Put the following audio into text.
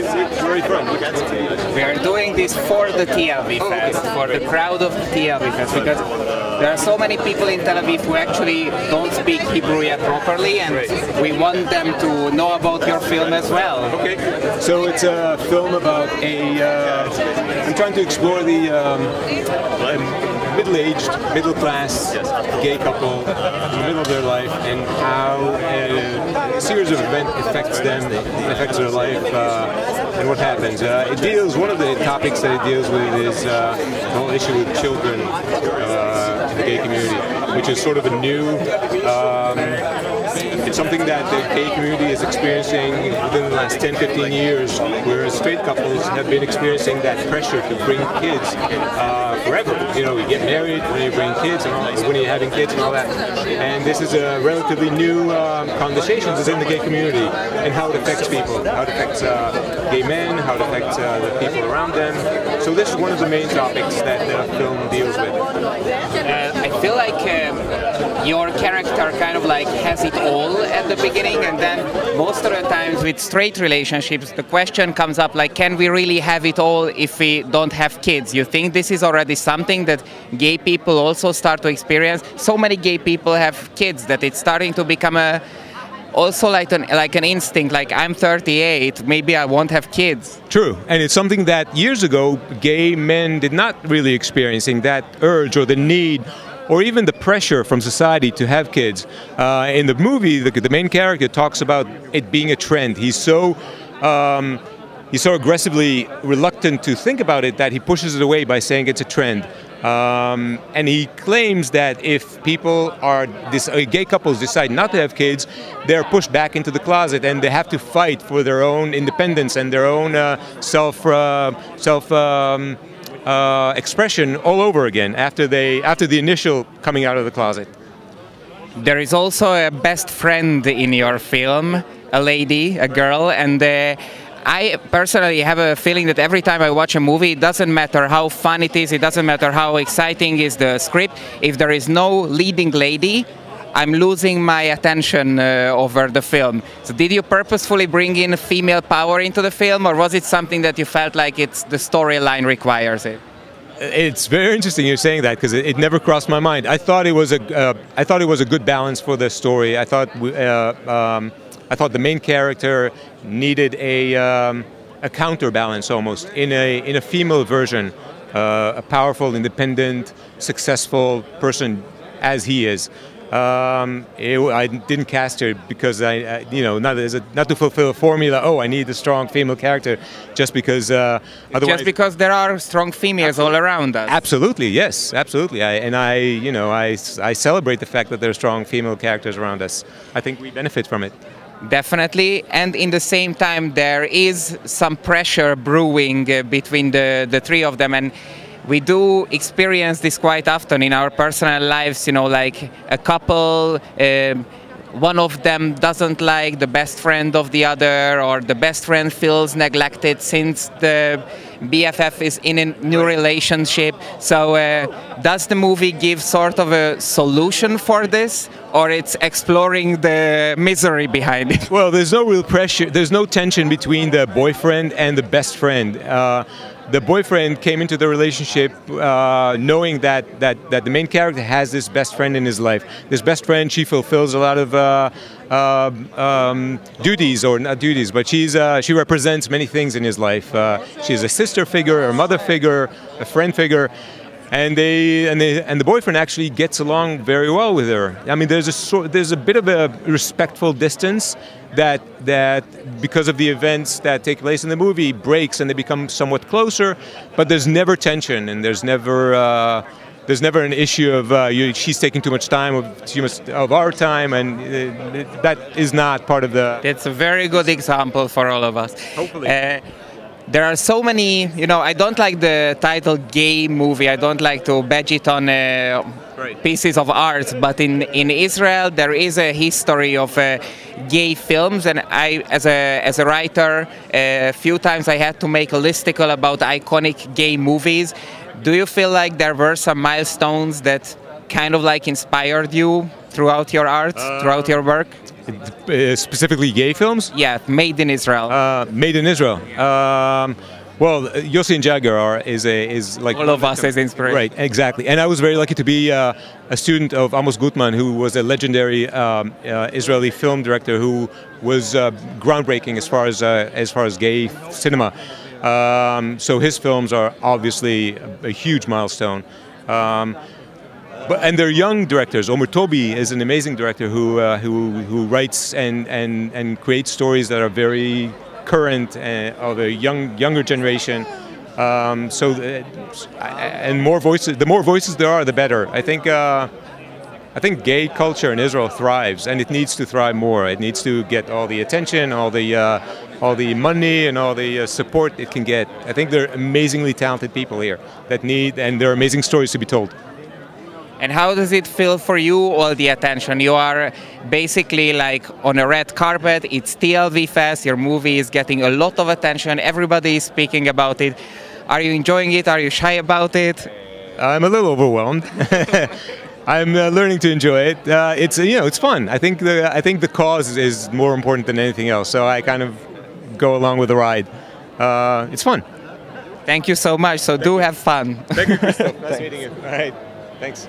Where are you from? We are doing this for the TLVFest, for the crowd of the TLVFest, because there are so many people in Tel Aviv who actually don't speak Hebrew yet properly, and we want them to know about your film as well. Okay, so it's a film about I'm trying to explore the middle-aged, middle-class gay couple in the middle of their life, and how a series of events affects them, affects their life, and what happens. One of the topics that it deals with is the whole issue with children in the gay community, which is sort of a new, it's something that the gay community is experiencing within the last 10-15 years, whereas straight couples have been experiencing that pressure to bring kids forever. You know, you get married, when you bring kids, and all, when you're having kids and all that. And this is a relatively new conversation in the gay community, and how it affects people, how it affects gay men, how it affects the people around them. So this is one of the main topics that the film deals with. I feel like your character kind of like has it all at the beginning, and then most of the times with straight relationships the question comes up like, can we really have it all if we don't have kids? You think this is already something that gay people also start to experience? So many gay people have kids that it's starting to become also like an instinct, like I'm 38, maybe I won't have kids. True, and it's something that years ago gay men did not really experiencing, that urge or the need or even the pressure from society to have kids. In the movie, the main character talks about it being a trend. He's so aggressively reluctant to think about it that he pushes it away by saying it's a trend. And he claims that if people gay couples decide not to have kids, they're pushed back into the closet and they have to fight for their own independence and their own expression all over again after the initial coming out of the closet. There is also a best friend in your film, a lady, a girl, and I personally have a feeling that every time I watch a movie, it doesn't matter how fun it is, it doesn't matter how exciting is the script, if there is no leading lady, I'm losing my attention over the film. So did you purposefully bring in female power into the film, or was it something that you felt like the storyline requires it? It's very interesting you're saying that, because it never crossed my mind. I thought it was a good balance for the story. I thought the main character needed a counterbalance almost in a female version, a powerful, independent, successful person as he is. I didn't cast her because not to fulfill a formula. Oh, I need a strong female character, just because otherwise. Just because there are strong females all around us. Absolutely, yes, absolutely. I celebrate the fact that there are strong female characters around us. I think we benefit from it. Definitely, and in the same time there is some pressure brewing between the three of them, and we do experience this quite often in our personal lives, you know, like a couple, one of them doesn't like the best friend of the other, or the best friend feels neglected since the BFF is in a new relationship. So does the movie give sort of a solution for this, or it's exploring the misery behind it? Well, there's no real pressure, there's no tension between the boyfriend and the best friend. The boyfriend came into the relationship knowing that the main character has this best friend in his life. This best friend, she fulfills a lot of duties, or not duties, but she represents many things in his life. She's a sister figure, a mother figure, a friend figure. And the boyfriend actually gets along very well with her. I mean, there's a bit of a respectful distance that because of the events that take place in the movie breaks, and they become somewhat closer. But there's never tension, and there's never an issue of she's taking too much time of our time, and that is not part of the. It's a very good example for all of us. Hopefully. There are so many, you know, I don't like the title gay movie. I don't like to badge it on pieces of art, but in Israel there is a history of gay films, and I, as a writer, a few times I had to make a listicle about iconic gay movies. Do you feel like there were some milestones that kind of like inspired you throughout your art, throughout your work? Specifically gay films? Yeah, made in Israel. Made in Israel. Well, Yossi and Jagger is like all of us as inspiration. Right, exactly. And I was very lucky to be a student of Amos Goodman, who was a legendary Israeli film director who was groundbreaking as far as gay cinema. So his films are obviously a huge milestone. And they're young directors. Omer Tobi is an amazing director who writes and creates stories that are very current of a younger generation. And more voices. The more voices there are, the better. I think gay culture in Israel thrives, and it needs to thrive more. It needs to get all the attention, all the money, and all the support it can get. I think there are amazingly talented people here that need, and there are amazing stories to be told. And how does it feel for you, all the attention? You are basically like on a red carpet, it's TLVFest, your movie is getting a lot of attention, everybody is speaking about it. Are you enjoying it? Are you shy about it? I'm a little overwhelmed. I'm learning to enjoy it. It's fun. I think the cause is more important than anything else, so I kind of go along with the ride. It's fun. Thank you so much, so do have fun. Thank you, Christoph. Nice meeting you. All right, thanks.